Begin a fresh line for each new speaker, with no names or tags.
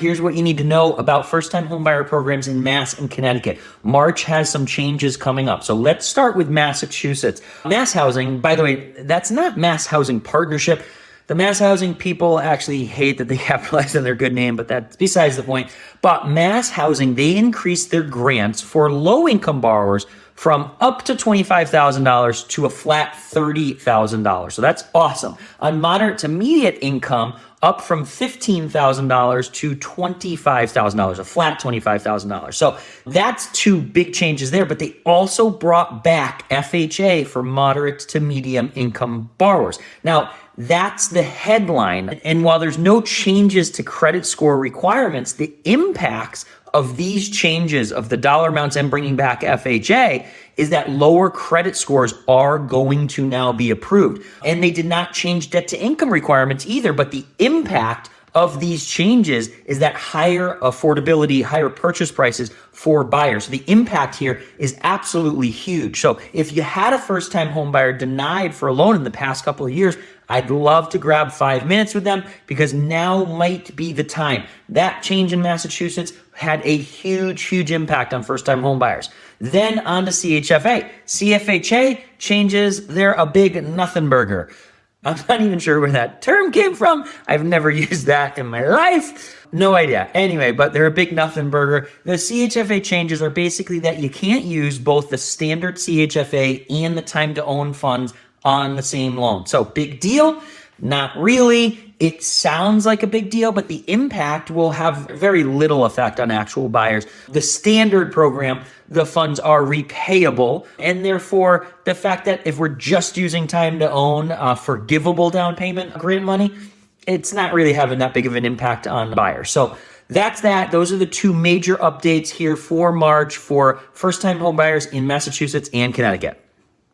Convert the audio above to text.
Here's what you need to know about first-time homebuyer programs in Mass and Connecticut. March has some changes coming up. So let's start with Massachusetts. Mass Housing, by the way, that's not Mass Housing Partnership. The Mass Housing people actually hate that they capitalize on their good name, but that's besides the point. But Mass Housing, they increased their grants for low-income borrowers from up to $25,000 to a flat $30,000. So that's awesome. On moderate to immediate income, up from $15,000 to $25,000, a flat $25,000. So that's two big changes there, but they also brought back FHA for moderate to medium income borrowers. Now, that's the headline. And while there's no changes to credit score requirements, the impacts of these changes of the dollar amounts and bringing back FHA is that lower credit scores are going to now be approved. And they did not change debt to income requirements either, but the impact of these changes is that higher affordability, higher purchase prices for buyers. So the impact here is absolutely huge. So if you had a first-time home buyer denied for a loan in the past couple of years, I'd love to grab 5 minutes with them because now might be the time. That change in Massachusetts had a huge impact on first-time home buyers. Then on to CHFA. CFHA changes, they're a big nothing burger. I'm not even sure where that term came from. I've never used that in my life. No idea. Anyway, but they're a big nothing burger. The CHFA changes are basically that you can't use both the standard CHFA and the time to own funds on the same loan. So big deal? Not really. It sounds like a big deal, but the impact will have very little effect on actual buyers. The standard program, the funds are repayable, and therefore the fact that if we're just using time to own forgivable down payment grant money, it's not really having that big of an impact on buyers. So that's that. Those are the two major updates here for March for first-time home buyers in Massachusetts and Connecticut.